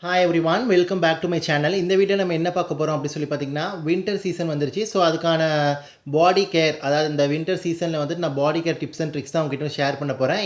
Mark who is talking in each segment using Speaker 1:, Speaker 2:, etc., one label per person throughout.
Speaker 1: Hi everyone, welcome back to my channel. இந்த video நம்ம என்ன பார்க்க போறோம் அப்படி சொல்லி பார்த்தீங்கன்னா வின்டர் சீசன் வந்துருச்சு. ஸோ அதுக்கான பாடி கேர், அதாவது இந்த வின்டர் சீசனில் வந்துட்டு நான் பாடி கேர் டிப்ஸ் அண்ட் ட்ரிக்ஸ் தான் உங்ககிட்ட ஷேர் பண்ண போகிறேன்.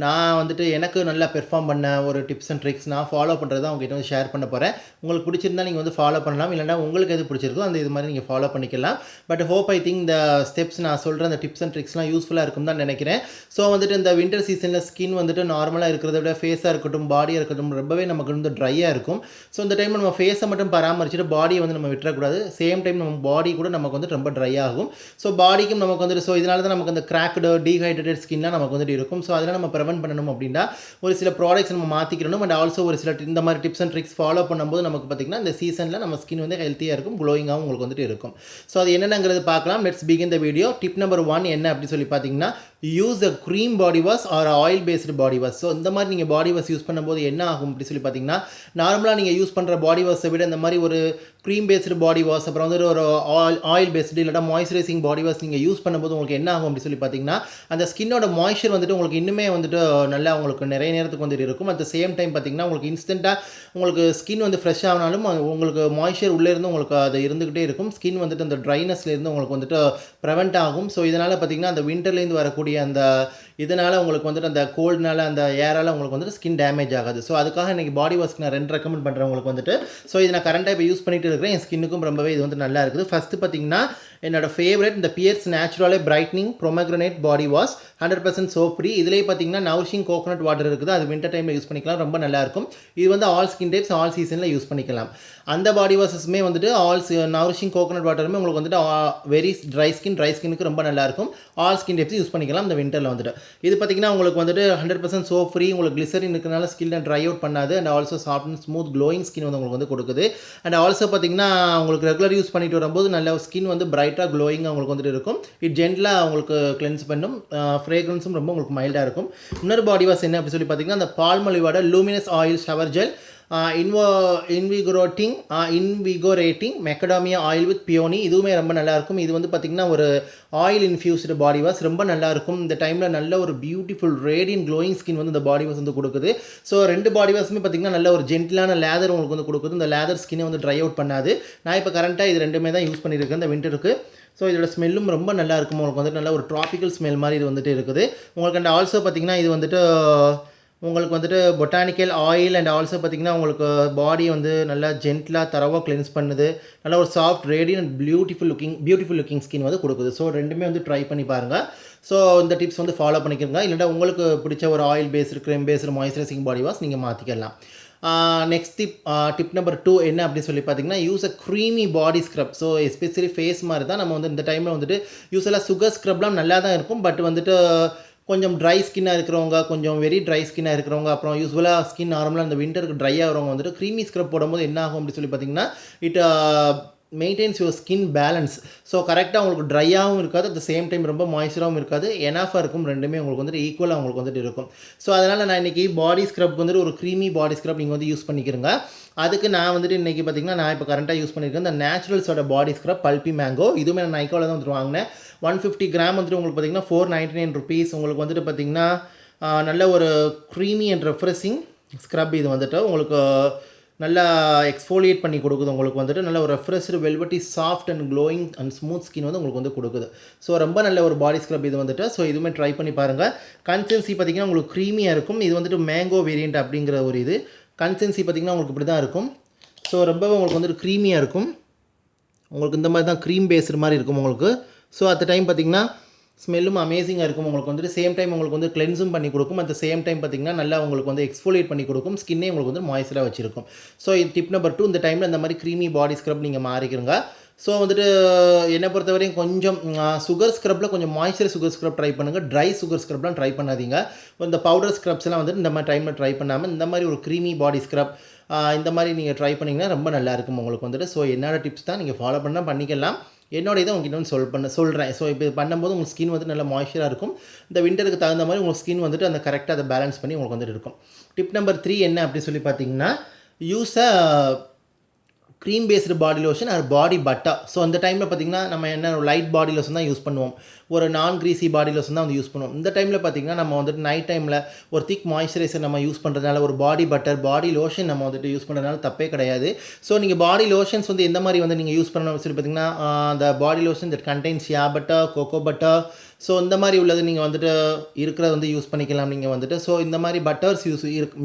Speaker 1: நான் வந்துட்டு எனக்கு நல்லா பெர்ஃபார்ம் பண்ண ஒரு டிப்ஸ் அண்ட் ட்ரிக்ஸ் நான் ஃபாலோ பண்ணுறது தான் உங்ககிட்ட வந்து ஷேர் பண்ண போகிறேன். உங்களுக்கு பிடிச்சிருந்தா நீங்கள் வந்து ஃபாலோ பண்ணலாம், இல்லைனா உங்களுக்கு எது பிடிச்சிருக்கோ அந்த இது மாதிரி நீங்கள் ஃபாலோ பண்ணிக்கலாம். பட் ஹோப் ஐ திங்க் இந்த ஸ்டெப்ஸ் நான் சொல்கிற அந்த டிப்ஸ் அண்ட் ட்ரிக்ஸ்லாம் யூஸ்ஃபுல்லாக இருக்கும் தான் நினைக்கிறேன். ஸோ வந்துட்டு இந்த வின்டர் சீசனில் ஸ்கின் வந்துட்டு நார்மலாக இருக்கிறத விட ஃபேஸாக இருக்கட்டும், பாடியாக இருக்கட்டும், ரொம்பவே நமக்கு வந்து ட்ரையாக இருக்கும். ஸோ இந்த டைம் நம்ம ஃபேஸை மட்டும் பராமரிச்சுட்டு பாடியை வந்து நம்ம விட்டுறக்கூடாது. சேம் டைம் நம்ம பாடி கூட நமக்கு வந்து ரொம்ப ட்ரை ஆகும். ஸோ பாடிக்கும் நமக்கு வந்துட்டு இதனால தான் நமக்கு அந்த கிராக்டு டீஹைட்ரேட்டட் ஸ்கின்லாம் நமக்கு வந்துட்டு இருக்கும். ஸோ அதெல்லாம் நம்ம ப்ரிவென்ட் பண்ணணும் அப்படின்னா ஒரு சில ப்ராடக்ட்ஸ் நம்ம மாற்றிக்கணும். அண்ட் ஆல்சோ ஒரு சில இந்த மாதிரி டிப்ஸ் அண்ட் ட்ரிக்ஸ் ஃபாலோ பண்ணும்போது நமக்கு பார்த்திங்கன்னா இந்த சீசனில் நம்ம ஸ்கின் வந்து ஹெல்த்தியாக இருக்கும், க்ளோயிங்காகவும் உங்களுக்கு வந்துட்டு இருக்கும். ஸோ அது என்னென்னங்கிறது பார்க்கலாம். Let's begin the video. Tip number 1 என்ன அப்படி சொல்லி பார்த்தீங்கன்னா, use a cream body wash or oil based body wash. So இந்த மாதிரி நீங்கள் பாடி வாஷ் யூஸ் பண்ணும்போது என்ன ஆகும் அப்படி சொல்லி பார்த்தீங்கன்னா, நார்மலாக நீங்கள் யூஸ் பண்ணுற பாடி வாஷை விட இந்த மாதிரி ஒரு க்ரீம் பேஸ்டு பாடி வாஷ், அப்புறம் வந்து ஒரு ஆயில் பேஸ்டு இல்லைனா மாய்ஸ்சரைசிங் பாடி வாஷ் நீங்கள் யூஸ் பண்ணும்போது உங்களுக்கு என்ன ஆகும் அப்படி சொல்லி பார்த்தீங்கன்னா, அந்த ஸ்கின்னோட மாய்ஸ்சர் வந்துட்டு உங்களுக்கு இன்னுமே வந்துட்டு நல்லா உங்களுக்கு நிறைய நேரத்துக்கு வந்துட்டு இருக்கும். அட் த சேம் டைம் பார்த்தீங்கன்னா உங்களுக்கு இன்ஸ்டண்ட்டாக உங்களுக்கு ஸ்கின் வந்து ஃப்ரெஷ் ஆனாலும் உங்களுக்கு மாய்ஸ்சர் உள்ளே இருந்து உங்களுக்கு அது இருந்துக்கிட்டே இருக்கும். ஸ்கின் வந்துட்டு அந்த ட்ரைனஸ்லேருந்து உங்களுக்கு வந்துட்டு ப்ரிவென்ட் ஆகும். ஸோ இதனால் பார்த்தீங்கன்னா அந்த வின்டர்லேருந்து வரக்கூடிய அந்த இதனால் உங்களுக்கு வந்துட்டு அந்த கோல்டுனால அந்த ஏரால் உங்களுக்கு வந்துட்டு ஸ்கின் டேமேஜ் ஆகாது. ஸோ அதுக்காக இன்றைக்கி பாடி வாஷ்க்கு நான் 2 ரெக்கமெண்ட் பண்ணுறேன் உங்களுக்கு வந்துட்டு. ஸோ இது நான் கரண்ட்டாக இப்போ யூஸ் பண்ணிட்டு இருக்கிறேன். என் ஸ்கின்னுக்கும் ரொம்பவே இது வந்து நல்லா இருக்குது. ஃபஸ்ட்டு பார்த்தீங்கன்னா என்னோட ஃபேவரட் இந்த Pears Naturale brightening pomegranate body wash 100% soap free. இதிலே பார்த்தீங்கன்னா நவுரிஷிங் கோகோனட் வாட்டர் இருக்குது. அது வின்டர் டைமில் யூஸ் பண்ணிக்கலாம், ரொம்ப நல்லாயிருக்கும். இது வந்து ஆல் ஸ்கின் டைப்ஸ் ஆல் சீசனில் யூஸ் பண்ணிக்கலாம். அந்த பாடி வாஷஸுமே வந்துட்டு நவுரிஷிங் கோகோனட் வாட்டருமே உங்களுக்கு வந்துட்டு வெரி ட்ரை ஸ்கின்னுக்கு ரொம்ப நல்லாயிருக்கும். ஆல் ஸ்கின் டைப்ஸ் யூஸ் பண்ணிக்கலாம் இந்த வின்டரில் வந்துட்டு. இது பார்த்தீங்கன்னா உங்களுக்கு வந்துட்டு 100% சோப் ஃப்ரீ. உங்களுக்கு கிளிசரின் இருக்கிறனால ஸ்கின்னை ட்ரை அவுட் பண்ணாது. And also soft and smooth glowing skin வந்து உங்களுக்கு வந்து கொடுக்குது. அண்ட் ஆல்சோ பார்த்தீங்கன்னா உங்களுக்கு ரெகுலர் யூஸ் பண்ணிட்டு வரும்போது நல்ல ஸ்கின் வந்து பிரைட்டாக க்ளோயிங்காக உங்களுக்கு வந்துட்டு இருக்கும். இது ஜென்டலாக உங்களுக்கு கிளென்ஸ் பண்ணும். ஃப்ரேக்ரன்ஸும் ரொம்ப உங்களுக்கு மைல்டாக இருக்கும். இன்னொரு பாடி வாஷ் என்ன அப்படி சொல்லி பார்த்தீங்கன்னா, அந்த பால்மொலிவோட luminous oil shower gel invigorating macadamia oil with peony. இதுவுமே ரொம்ப நல்லாயிருக்கும். இது வந்து பார்த்திங்கன்னா ஒரு ஆயில் இன்ஃபியூஸ்டு பாடி வாஷ், ரொம்ப நல்லாயிருக்கும். இந்த டைமில் நல்ல ஒரு பியூட்டிஃபுல் ரேடியன் க்ளோயிங் ஸ்கின் வந்து இந்த பாடி வாஷ் வந்து கொடுக்குது. ஸோ 2 பாடி வாஷுமே பார்த்திங்கன்னா நல்ல ஒரு ஜென்டிலான லேதர் உங்களுக்கு வந்து கொடுக்குது. இந்த லேதர் ஸ்கின்னை வந்து ட்ரை அவுட் பண்ணாது. நான் இப்போ கரண்ட்டாக இது 2மே தான் யூஸ் பண்ணியிருக்கேன் இந்த வின்டருக்கு. ஸோ இதோட ஸ்மெல்லும் ரொம்ப நல்லா இருக்கும். உங்களுக்கு வந்துட்டு நல்ல ஒரு ட்ராபிக்கல் ஸ்மெல் மாதிரி இது வந்துட்டு இருக்குது உங்களுக்கு. அண்ட் ஆல்சோ பார்த்திங்கன்னா இது வந்துட்டு உங்களுக்கு வந்துட்டு பொட்டானிக்கல் ஆயில் அண்ட் ஆல்சோ பார்த்திங்கன்னா உங்களுக்கு பாடி வந்து நல்லா ஜென்டலாக தரவாக கிளென்ஸ் பண்ணுது. நல்லா ஒரு soft radian and beautiful looking skin வந்து கொடுக்குது. ஸோ 2மே வந்து ட்ரை பண்ணி பாருங்கள். ஸோ இந்த டிப்ஸ் வந்து ஃபாலோ பண்ணிக்கிறங்க. இல்லைனா உங்களுக்கு பிடிச்ச ஒரு oil based cream based moisturising body wash நீங்கள் மாற்றிக்கலாம். நெக்ஸ்ட் டிப் நம்பர் 2 என்ன அப்படின்னு சொல்லி பார்த்தீங்கன்னா, use a creamy body scrub. So especially face மாதிரி தான் நம்ம வந்து இந்த டைமில் வந்துட்டு யூஸ்வலாக சுகர் ஸ்க்ரப்லாம் நல்லா தான் இருக்கும். பட் வந்துட்டு கொஞ்சம் ட்ரை ஸ்கின்னாக இருக்கிறவங்க, கொஞ்சம் வெரி ட்ரை ஸ்கின்னாக இருக்கிறவங்க, அப்புறம் யூஸ்வலாக ஸ்கின் நார்மலாக இந்த வின்டருக்கு ட்ரை ஆகிறவங்க வந்துட்டு க்ரீமி ஸ்க்ரப் போடும்போது என்ன ஆகும் அப்படின்னு சொல்லி பார்த்தீங்கன்னா, it maintenance your skin balance. So கரெக்டாக உங்களுக்கு ட்ரையாகவும் இருக்காது, அட் த சேம் டைம் ரொம்ப மாய்ஸ்சராகவும் இருக்காது, எனாஃபாக இருக்கும். 2மே உங்களுக்கு வந்துட்டு ஈக்குவலாக உங்களுக்கு வந்துட்டு இருக்கும். ஸோ அதனால் நான் இன்றைக்கி பாடி ஸ்க்ரப் வந்துட்டு ஒரு க்ரீமி பாடி ஸ்க்ரப் நீங்கள் வந்து யூஸ் பண்ணிக்கிறங்க. அதுக்கு நான் வந்துட்டு இன்றைக்கி பார்த்திங்கன்னா நான் இப்போ கரண்ட்டாக யூஸ் பண்ணியிருக்கேன் இந்த நேச்சுரல்ஸோட பாடி ஸ்க்ரப் பல்பி மேங்கோ. இதுவுமே நான் நைக்காவில் தான் வந்துட்டு வாங்கினேன். 150 கிராம் வந்துட்டு உங்களுக்கு பார்த்திங்கன்னா 499 ருபீஸ். உங்களுக்கு வந்துட்டு பார்த்திங்கன்னா நல்ல ஒரு க்ரீமி அண்ட் ரெஃப்ரெஷிங் ஸ்க்ரப். இது வந்துட்டு உங்களுக்கு நல்லா எக்ஸ்ஃபோலியேட் பண்ணி கொடுக்குது. உங்களுக்கு வந்துட்டு நல்ல ஒரு refreshed velvety soft and glowing and smooth skin வந்து உங்களுக்கு வந்து கொடுக்குது. ஸோ ரொம்ப நல்ல ஒரு பாடி ஸ்க்ரப் இது வந்துட்டு. ஸோ இதுவுமே ட்ரை பண்ணி பாருங்கள். கன்சிஸ்டன்சி பார்த்திங்கன்னா உங்களுக்கு க்ரீமியாக இருக்கும். இது வந்துட்டு மேங்கோ வேரியண்ட் அப்படிங்கிற ஒரு இது கன்சிஸ்டன்சி பார்த்திங்கன்னா உங்களுக்கு இப்படி தான் இருக்கும். ஸோ ரொம்பவே உங்களுக்கு வந்துட்டு க்ரீமியாக இருக்கும். உங்களுக்கு இந்த மாதிரி தான் க்ரீம் பேஸ்டு மாதிரி இருக்கும் உங்களுக்கு. ஸோ அட் டைம் பார்த்திங்கன்னா ஸ்மெல்லும் அமேசிங்காக இருக்கும். உங்களுக்கு வந்துட்டு சேம் டைம் உங்களுக்கு வந்து கிளென்ஸும் பண்ணி கொடுக்கும். அட் சேம் டைம் பார்த்திங்கன்னா நல்லா உங்களுக்கு வந்து எக்ஸ்ஃபோலியேட் பண்ணி கொடுக்கும். ஸ்கின்னே உங்களுக்கு வந்து மாய்ஸ்சராக வச்சிருக்கும். ஸோ இது டிப் நம்பர் 2. இந்த டைமில் இந்த மாதிரி க்ரீமி பாடி ஸ்க்ரப் நீங்கள் மாறிக்கிறங்க. ஸோ வந்துட்டு என்னை பொறுத்தவரையும் கொஞ்சம் சுகர் ஸ்க்ரப்பில் கொஞ்சம் மாய்ஸ்சர் சுகர் ஸ்க்ரப் ட்ரை பண்ணுங்கள். ட்ரை சுகர் ஸ்க்ரப்லாம் ட்ரை பண்ணாதீங்க. இந்த பவுடர் ஸ்க்ரப்ஸ்லாம் வந்துட்டு இந்த மாதிரி டைமில் ட்ரை பண்ணாமல் இந்த மாதிரி ஒரு க்ரீமி பாடி ஸ்க்ரப் இந்த மாதிரி நீங்கள் ட்ரை பண்ணிங்கன்னா ரொம்ப நல்லாயிருக்கும் உங்களுக்கு வந்துட்டு. ஸோ என்னோடய டிப்ஸ் தான் நீங்கள் ஃபாலோ பண்ணால் பண்ணிக்கலாம். என்னோட இதை உங்ககிட்ட வந்து சொல்கிறேன். ஸோ இப்போ பண்ணும்போது உங்கள் ஸ்கின் வந்து நல்லா மாய்ஸ்சராக இருக்கும். இந்த வின்டருக்கு தகுந்த மாதிரி உங்கள் ஸ்கின் வந்துட்டு அந்த கரெக்டாக அதை பேலன்ஸ் பண்ணி உங்களுக்கு வந்துட்டு இருக்கும். டிப் நம்பர் 3 என்ன அப்படின்னு சொல்லி பார்த்தீங்கன்னா, use a cream based body lotion or body butter. So அந்த டைமில் பார்த்திங்கன்னா நம்ம என்ன லைட் பாடி லோஷன் தான் யூஸ் பண்ணுவோம், ஒரு நான் க்ரீஸி பாடி லோஷன் தான் வந்து யூஸ் பண்ணுவோம். இந்த டைமில் பார்த்திங்கன்னா நம்ம வந்துட்டு நைட் டைமில் ஒரு திக் மாய்ஸ்சரைசர் நம்ம யூஸ் பண்ணுறதுனால ஒரு பாடி பட்டர் பாடி லோஷன் நம்ம வந்துட்டு யூஸ் பண்ணுறதுனால தப்பே கிடையாது. ஸோ நீங்கள் பாடி லோஷன்ஸ் வந்து எந்த மாதிரி வந்து நீங்கள் யூஸ் பண்ணணும்னு சொல்லி பார்த்திங்கன்னா அந்த body lotion that contains shea butter, cocoa butter, so இந்த மாதிரி உள்ளது நீங்கள் வந்துட்டு இருக்கிறத வந்து யூஸ் பண்ணிக்கலாம். நீங்கள் வந்துட்டு ஸோ இந்த மாதிரி பட்டர்ஸ்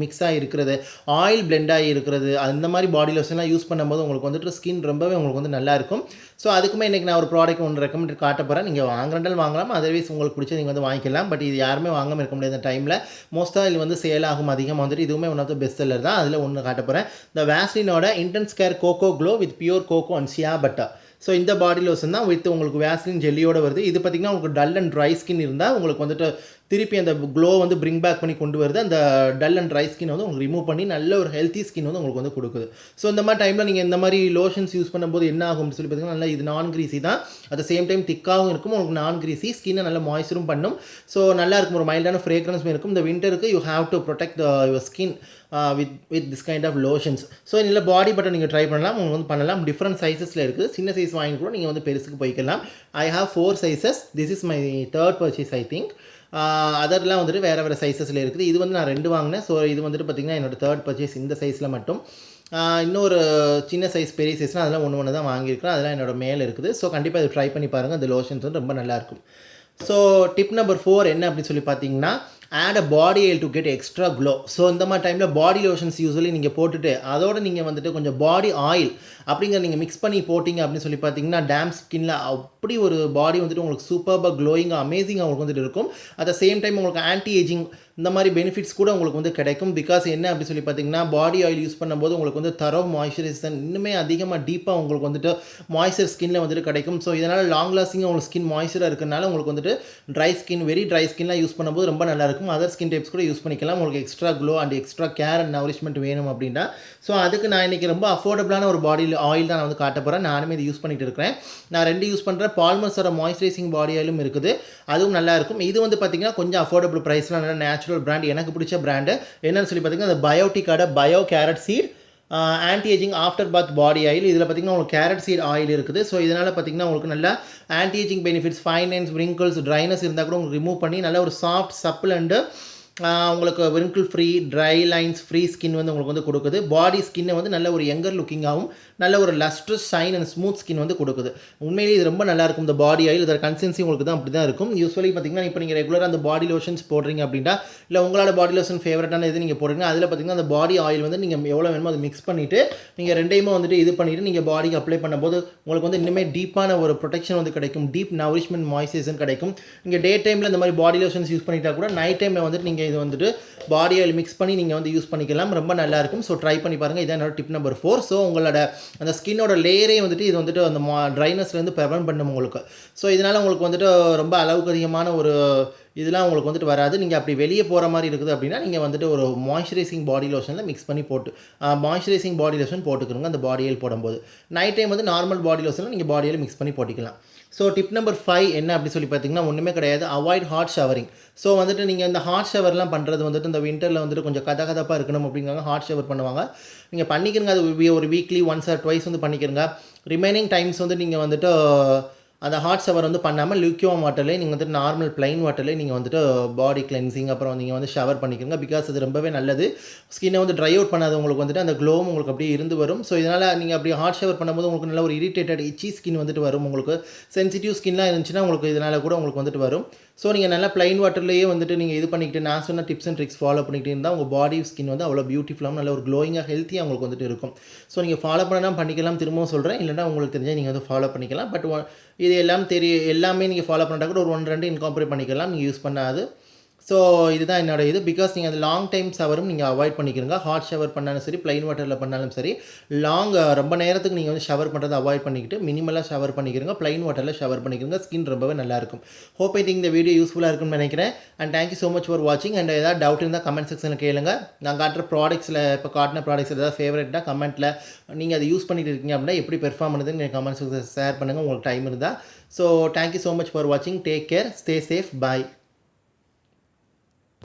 Speaker 1: மிக்ஸாக இருக்கிறது, ஆயில் பிளெண்டாகி இருக்கிறது, அந்த மாதிரி பாடி லோஷன்லாம் யூஸ் பண்ணும்போது உங்களுக்கு வந்துட்டு ஸ்கின் ரொம்பவே உங்களுக்கு வந்து நல்லாயிருக்கும். ஸோ அதுக்குமே இன்றைக்கி நான் ஒரு ப்ராடக்ட் ஒன்று ரெக்கமெண்ட் காட்ட போகிறேன். நீங்கள் வாங்குறதால் வாங்கலாம், அதர்வைஸ் உங்களுக்கு பிடிச்ச நீங்கள் வந்து வாங்கிக்கலாம். பட் இது யாருமே வாங்காமல் இருக்க முடியாத டைமில் மோஸ்ட்டாக இது வந்து சேல் ஆகும் அதிகமாக வந்துட்டு. இதுவுமே one of the best seller தான். அதில் ஒன்று காட்ட போகிறேன். இந்த வேஸ்லினோட intense care cocoa glow with pure cocoa and shea butter. So இந்த பாடி லோஷன் தான் வித் உங்களுக்கு வேஸ்லின் ஜெல்லியோடு வருது. இது பார்த்திங்கன்னா உங்களுக்கு டல் அண்ட் ட்ரை ஸ்கின் இருந்தால் உங்களுக்கு வந்துட்டு திருப்பி அந்த க்ளோ வந்து பிரிங் பேக் பண்ணி கொண்டு வருது. அந்த டல் அண்ட் ட்ரை ஸ்கின் வந்து உங்களுக்கு ரிமூவ் பண்ணி நல்ல ஒரு ஹெல்த்தி ஸ்கின் வந்து உங்களுக்கு வந்து கொடுக்குது. ஸோ இந்த மாதிரி டைமில் நீங்கள் இந்த மாதிரி லோஷன்ஸ் யூஸ் பண்ணும்போது என்ன ஆகும்னு சொல்லி பார்த்தீங்கன்னா, நல்லா இது நான் க்ரீஸி தான், அட் த சேம் டைம் திக்காகவும் இருக்கும், உங்களுக்கு நான் க்ரீஸி ஸ்கின்னை நல்லா மாய்ஸ்சரும் பண்ணும். ஸோ நல்லா இருக்கும், ஒரு மைல்டான ஃப்ரேக்ரன்ஸும் இருக்கும். இந்த விண்டருக்கு you have to protect your skin with this kind of lotions. So இதில் பாடி பட்டர் நீங்கள் ட்ரை பண்ணலாம், உங்களுக்கு வந்து பண்ணலாம். டிஃப்ரெண்ட் சைஸஸில் இருக்குது. சின்ன சைஸ் வாங்கி கூட நீங்கள் வந்து பெருசுக்கு போய்க்கலாம். I have 4 sizes. This is my 3rd purchase I think. அதெல்லாம் வந்துட்டு வேறு சைஸஸில் இருக்குது. இது வந்து நான் 2 வாங்கினேன். ஸோ இது வந்துட்டு பார்த்திங்கன்னா என்னோடய 3rd பர்ச்சேஸ் இந்த சைஸில் மட்டும். இன்னொரு சின்ன சைஸ் பெரிய சைஸ்னால் அதெல்லாம் ஒன்று தான் வாங்கியிருக்கிறேன். அதெல்லாம் என்னோடய மேலே இருக்குது. ஸோ கண்டிப்பாக இது ட்ரை பண்ணி பாருங்கள். அந்த லோஷன்ஸ் வந்து ரொம்ப நல்லாயிருக்கும். ஸோ டிப் நம்பர் 4 என்ன அப்படின்னு சொல்லி பார்த்தீங்கன்னா, add a body oil to get extra glow. So இந்த மாதிரி டைமில் பாடி லோஷன்ஸ் யூஸ்வலி நீங்கள் போட்டுட்டு அதோட நீங்கள் வந்துட்டு கொஞ்சம் பாடி ஆயில் அப்படிங்கிற நீங்கள் மிக்ஸ் பண்ணி போட்டிங்க அப்படின்னு சொல்லி பார்த்தீங்கன்னா, டேம் ஸ்கின்னில் அப்படி ஒரு பாடி வந்துட்டு உங்களுக்கு சூப்பராக க்ளோயிங்காக அமேசிங்காக உங்களுக்கு வந்துட்டு இருக்கும். அட் த சேம் டைம் உங்களுக்கு ஆன்டி ஏஜிங் இந்த மாதிரி பெனிஃபிட்ஸ் கூட உங்களுக்கு வந்து கிடைக்கும். பிகாஸ் என்ன அப்படி சொல்லி பார்த்தீங்கன்னா, பாடி ஆயில் யூஸ் பண்ணும்போது உங்களுக்கு வந்து தரோ மாய்ஸ்சரைசேஷன் இன்னுமே அதிகமாக டீப்பாக உங்களுக்கு வந்துட்டு மாய்ஸ்சர் ஸ்கின்னில் வந்துட்டு கிடைக்கும். ஸோ இதனால் லாங் லாஸ்டிங்காக உங்களுக்கு ஸ்கின் மாய்ஸ்சராக இருக்கிறனால உங்களுக்கு வந்துட்டு ட்ரை ஸ்கின் வெரி ட்ரை ஸ்கின்லாம் யூஸ் பண்ணும்போது ரொம்ப நல்லாயிருக்கும். அதர் ஸ்கின் டைப்ஸ் கூட யூஸ் பண்ணிக்கலாம். உங்களுக்கு extra glow and extra care and nourishment வேணும் அப்படின்னா. ஸோ அதுக்கு நான் இன்றைக்கி ரொம்ப அஃபோர்டபுளான ஒரு பாடி ஆயில் தான் நான் வந்து காட்ட போகிறேன். நானுமே இது யூஸ் பண்ணிட்டு இருக்கிறேன். நான் 2 யூஸ் பண்ணுறேன். பால்மர்ஸோட மாய்ஸ்சரைசிங் பாடி ஆயிலும் இருக்குது, அதுவும் நல்லாயிருக்கும். இது வந்து பார்த்திங்கன்னா கொஞ்சம் அஃபோர்டபுள் ப்ரைஸில் நல்ல நேச்சுரல் பிராண்ட், எனக்கு பிடிச்ச பிராண்டு என்னென்னு சொல்லி பார்த்திங்கன்னா, அந்த பயோட்டிக்கான bio carrot seed anti ageing after bath body oil. இதில் பார்த்திங்கன்னா உங்களுக்கு கேரட் சீட் ஆயில் இருக்குது. ஸோ இதனால் பார்த்திங்கன்னா உங்களுக்கு நல்லா anti ageing benefits, fine lines, wrinkles, dryness இருந்தால் கூட உங்களுக்கு ரிமூவ் பண்ணி நல்ல ஒரு சாஃப்ட் சப்பிள் அண்டு உங்களுக்கு wrinkle free, dry lines free skin வந்து உங்களுக்கு வந்து கொடுக்குது. பாடி ஸ்கின்னை வந்து நல்ல ஒரு யங்கர் லுக்கிங்காகவும் நல்ல ஒரு lustrous shine and smooth skin வந்து கொடுக்குது. உண்மையிலேயே இது ரொம்ப நல்லாயிருக்கும். இந்த பாடி ஆயில் இதோட கன்சிஸ்டன்சி உங்களுக்கு தான் அப்படி தான் இருக்கும். யூஸ்வலி பார்த்திங்கன்னா இப்போ நீங்கள் ரெகுலராக அந்த பாடி லோஷன்ஸ் போடுறீங்க அப்படின்னா, இல்லை உங்களோட பாடி லோஷன் ஃபேவரட்டான இது நீங்கள் போடுறீங்க, அதில் பார்த்திங்கன்னா அந்த பாடி ஆயில் வந்து நீங்கள் எவ்வளோ வேணுமோ அதை மிக்ஸ் பண்ணிவிட்டு நீங்கள் ரெண்டையுமே வந்துட்டு இது பண்ணிவிட்டு நீங்கள் பாடிக்கு அப்ளை பண்ணும்போது உங்களுக்கு வந்து இன்னுமே டீப்பான ஒரு ப்ரொடெக்ஷன் வந்து கிடைக்கும். டீப் நரிஷ்மெண்ட் மாய்ஸ்சரைசேஷன் கிடைக்கும். நீங்கள் டே டைமில் இந்த மாதிரி பாடி லோஷன்ஸ் யூஸ் பண்ணிட்டா கூட நைட் டைமில் வந்துட்டு நீங்கள் இது வந்துட்டு பாடி ஆயில் மிக்ஸ் பண்ணி நீங்கள் வந்து யூஸ் பண்ணிக்கலாம். ரொம்ப நல்லாயிருக்கும். ஸோ ட்ரை பண்ணி பாருங்கள். இதான் என்னோட டிப் நம்பர் 4. ஸோ உங்களோட அந்த ஸ்கின்னோட லேயரே வந்துட்டு இது வந்துட்டு அந்த ட்ரைனஸ்லேருந்து ப்ரிவென்ட் பண்ணும் உங்களுக்கு. ஸோ இதனால் உங்களுக்கு வந்துட்டு ரொம்ப அளவுக்கு அதிகமான ஒரு இதெல்லாம் உங்களுக்கு வந்துட்டு வராது. நீங்கள் அப்படி வெளியே போகிற மாதிரி இருக்குது அப்படின்னா நீங்கள் வந்துட்டு ஒரு மாய்ஸ்சரைசிங் பாடி லோஷனில் மிக்ஸ் பண்ணி போட்டு மாய்ஸ்சரைசிங் பாடி லோஷன் போட்டுக்கிறோங்க அந்த பாடி ஆயில் போடும்போது. நைட் டைம் வந்து நார்மல் பாடி லோஷனில் நீங்கள் பாடி ஆயில் மிக்ஸ் பண்ணி போட்டிக்கலாம். ஸோ டிப் நம்பர் 5 என்ன அப்படி சொல்லி பார்த்தீங்கன்னா, ஒன்றுமே கிடையாது. Avoid hot showering. ஸோ வந்துட்டு நீங்கள் இந்த ஹாட் ஷவர்லாம் பண்ணுறது வந்துட்டு இந்த விண்டரில் வந்துட்டு கொஞ்சம் கதகதப்பாக இருக்கணும் அப்படிங்காங்க ஹாட் ஷவர் பண்ணுவாங்க. நீங்கள் பண்ணிக்கிறங்க, அது ஒரு வீக்லி ஒன்ஸ் ஆர் ட்வைஸ் வந்து பண்ணிக்கிறங்க. ரிமைனிங் டைம்ஸ் வந்து நீங்கள் வந்துட்டு அந்த ஹாட் ஷவர் வந்து பண்ணாமல் லிக்யூம் வாட்டர்லேயே நீங்கள் வந்துட்டு நார்மல் ப்ளைன் வாட்டர்லேயே நீங்கள் வந்துட்டு பாடி கிளென்சிங் அப்புறம் நீங்கள் வந்து ஷவர் பண்ணிக்கிறங்க. பிகாஸ் அது ரொம்பவே நல்லது. ஸ்கின்னை வந்து ட்ரை அவுட் பண்ணாது, உங்களுக்கு வந்துட்டு அந்த க்ளோவும் உங்களுக்கு அப்படியே இருந்து வரும். ஸோ இதனால் நீங்கள் அப்படி ஹாட் ஷவர் பண்ணும்போது உங்களுக்கு நல்ல ஒரு இரிட்டேட்டட் இச்சி ஸ்கின் வந்துட்டு வரும். உங்களுக்கு சென்சிட்டிவ் ஸ்கின்லாம் இருந்துச்சுன்னா உங்களுக்கு இதனால் கூட உங்களுக்கு வந்துட்டு வரும். ஸோ நீங்கள் நல்லா ப்ளைன் வாட்டர்லேயே வந்துட்டு நீங்கள் இது பண்ணிக்கிட்டு நான் சொன்ன டிப்ஸ் அண்ட் ட்ரிக்ஸ் ஃபாலோ பண்ணிக்கிட்டு இருந்தால் உங்கள் பாடி ஸ்கின் வந்து அவ்வளோ பியூட்டிஃபுல்லாகவும் நல்ல ஒரு க்ளோயிங்காக ஹெல்த்தியாக உங்களுக்கு வந்துட்டு இருக்கும். ஸோ நீங்கள் ஃபாலோ பண்ணலாம் பண்ணிக்கலாம், திரும்பவும் சொல்கிறேன். இல்லைனா உங்களுக்கு தெரிஞ்சால் நீங்கள் வந்து ஃபாலோ பண்ணிக்கலாம். பட் இது எல்லாமே நீங்கள் ஃபாலோ பண்ணுறா கூட ஒரு 1-2 இன்கார்பரேட் பண்ணிக்கலாம் நீங்கள் யூஸ் பண்ணாது. ஸோ இதுதான் என்னோட இது. பிகாஸ் நீங்கள் அந்த லாங் டைம் ஷவரும் நீங்கள் அவாய்ட் பண்ணிக்கிறங்க. ஹாட் ஷவர் பண்ணாலும் சரி, ப்ளைன் வாட்டரில் பண்ணாலும் சரி, ரொம்ப நேரத்துக்கு நீங்கள் வந்து ஷவர் பண்ணுறதை அவாய்ட் பண்ணிக்கிட்டு மினிமலாக ஷவர் பண்ணிக்கிறங்க. ப்ளைன் வாட்டரில் ஷவர் பண்ணிக்கிறங்க. ஸ்கின் ரொம்பவே நல்லாயிருக்கும். ஹோப் ஐ திங்க் இந்த வீடியோ யூஸ்ஃபுல்லாக இருக்கும்னு நினைக்கிறேன். And thank you so much for வாட்சிங். அண்ட் ஏதாவது டவுட் இருந்தால் கமெண்ட் செக்ஷனில் கேளுங்க. நான் காட்டுற ப்ராடக்ட்ஸில் இப்போ காட்டின ப்ராடக்ட்ஸ் ஏதாவது ஃபேவரட்டாக கமெண்ட்டில் நீங்கள் அதை யூஸ் பண்ணிட்டு இருக்கீங்க அப்படின்னா எப்படி பெர்ஃபார்ம் பண்ணுதுன்னு நீங்கள் கமெண்ட் செக்ஷனில் ஷேர் பண்ணுங்கள் உங்களுக்கு டைம் இருந்தால். So thank you so much for வாட்சிங். டேக் கேர், ஸ்டே சேஃப், பாய்.